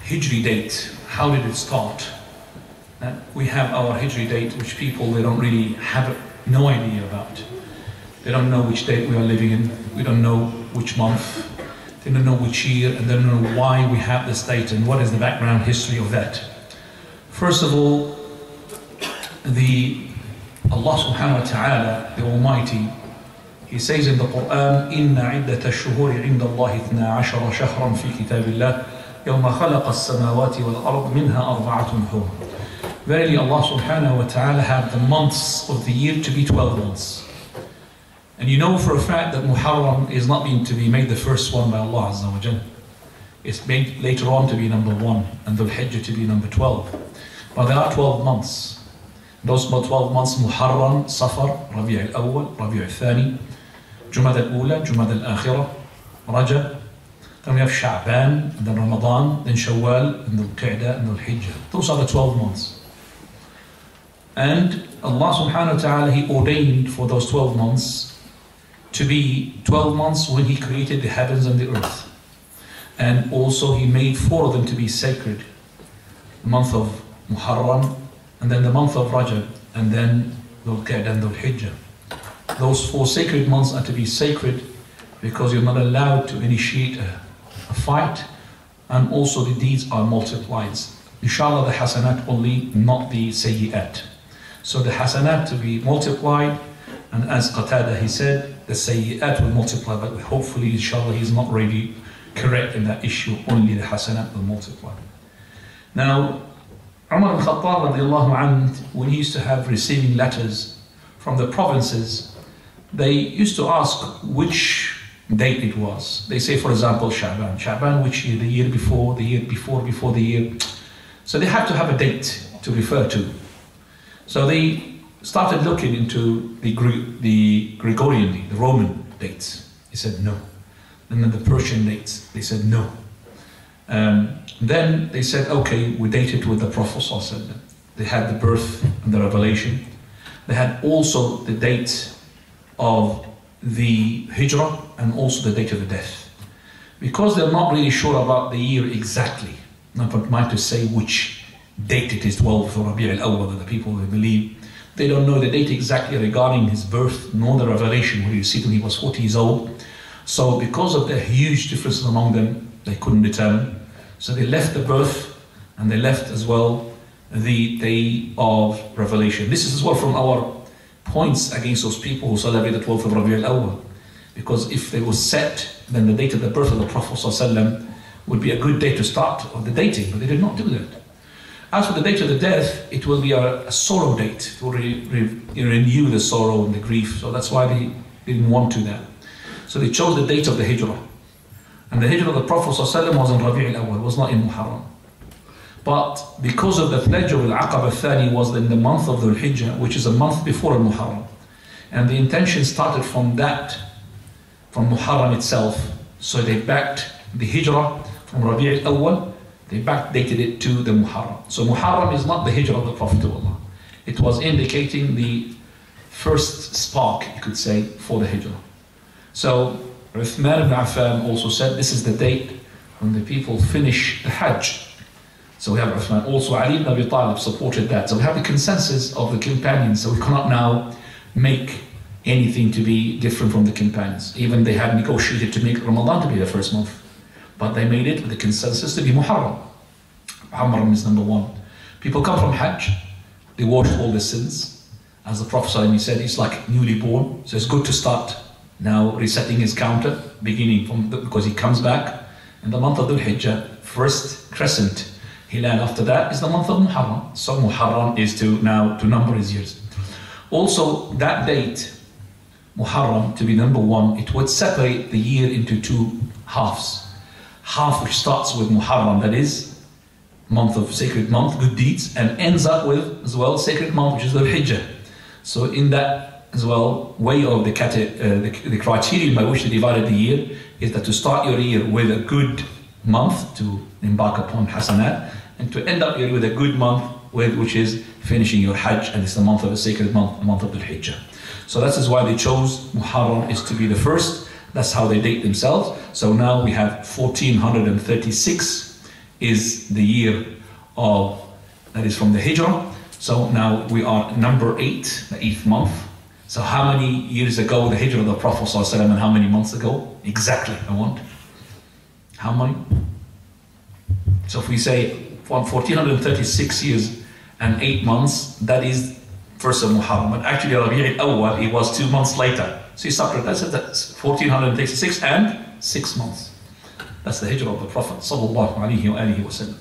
Hijri date, how did it start? We have our Hijri date, which people, they don't really have no idea about. They don't know which date we are living in, we don't know which month, they don't know which year, and they don't know why we have this date and what is the background history of that. First of all, Allah subhanahu wa ta'ala, the Almighty, He says in the Quran, إِنَّ عِدَّةَ الشُّهُورِ عِنْدَ اللَّهِ 12 شهرا في كتاب الله يوم خلق السماوات والأرض منها أربعة حرم. Verily Allah subhanahu wa ta'ala had the months of the year to be 12 months. And you know for a fact that Muharram is not meant to be made the first one by Allah Azza wa Jal. It's made later on to be number 1 and Dhul Hijjah to be number 12. But there are 12 months. Those 12 months: Muharram, Safar, Rabi' al-Awwal, Rabi' al-Thani, Jumad al-Ula, Jumad al-Akhirah, Rajab. Then we have Sha'ban, then Ramadan, then Shawwal, and Dhul Qa'dah, and Dhul Hijjah. Those are the 12 months. And Allah subhanahu wa ta'ala, He ordained for those 12 months to be 12 months when He created the heavens and the earth. And also He made 4 of them to be sacred. The month of Muharram, and then the month of Rajab, and then Dhul Qa'dah and Dhul Hijjah. Those 4 sacred months are to be sacred because you're not allowed to initiate a fight, and also the deeds are multiplied. Inshallah, the hasanat only, not the sayyi'at. So the hasanat to be multiplied, and as Qatada, he said, the sayyi'at will multiply, but hopefully, inshallah, he's not really correct in that issue, only the hasanat will multiply. Now, Umar al-Khattab radiallahu anhu, when he used to have receiving letters from the provinces, they used to ask which date it was. They say, for example, Sha'ban. Sha'ban, which year? The year before, the year before the year. So they have to have a date to refer to. So they started looking into the Gregorian, the Roman dates. He said no. And then the Persian dates, they said no. Then they said, okay, we date it with the Prophet ﷺ. They had the birth and the revelation. They had also the date of the Hijrah and also the date of the death. Because they're not really sure about the year exactly, not mind to say which date it is, 12th or Rabi' al-Awwal, that the people they believe. They don't know the date exactly regarding his birth, nor the revelation, where you see when he was 40 years old. So because of the huge differences among them, they couldn't determine. So they left the birth, and they left as well the day of revelation. This is as well from our points against those people who celebrate the 12th of Rabi' al-Awwal. Because if they were set, then the date of the birth of the Prophet ﷺ would be a good day to start of the dating, but they did not do that. As for the date of the death, it will be a sorrow date. It will renew the sorrow and the grief. So that's why they didn't want to that. So they chose the date of the Hijrah. And the Hijrah of the Prophet ﷺ was in Rabi' al-Awwal, was not in Muharram. But because of the pledge of Al-Aqab al-Thani was in the month of Dhul Hijjah, which is a month before Al-Muharram. And the intention started from that, from Muharram itself. So they backed the Hijrah from Rabi' al-Awwal, they backdated it to the Muharram. So Muharram is not the Hijrah of the Prophet of Allah. It was indicating the first spark, you could say, for the Hijrah. So Uthman ibn Affan also said this is the date when the people finish the Hajj. So we have Uthman. Also Ali ibn Abi Talib supported that. So we have the consensus of the companions. So we cannot now make anything to be different from the companions. Even they had negotiated to make Ramadan to be the first month. But they made it with the consensus to be Muharram. Muharram is number 1. People come from Hajj. They wash all their sins. As the Prophet said, it's like newly born. So it's good to start now resetting his counter, beginning from because he comes back in the month of Dhul Hijjah, first crescent Hilal. After that is the month of Muharram. So Muharram is to number his years. Also, that date, Muharram, to be number 1, it would separate the year into 2 halves. Half which starts with Muharram, that is month of sacred month, good deeds, and ends up with as well sacred month, which is Dhul Hijjah. So in that as well, way of the criterion by which they divided the year is that to start your year with a good month to embark upon hasanat, and to end up here with a good month, which is finishing your Hajj, and it's the month of a sacred month, the month of the Hijjah. So that is why they chose Muharram is to be the first. That's how they date themselves. So now we have 1436 is the year of, that is from the Hijrah. So now we are number 8, the 8th month. So how many years ago the Hijrah of the Prophet ﷺ, and how many months ago? Exactly, I want. How many? So if we say 1436 years and 8 months, that is first of Muharram. But actually Rabi' al-Awwal, it was 2 months later. So you subtract, that's 1436 and 6 months. That's the Hijrah of the Prophet sallallahu alaihi wasallam.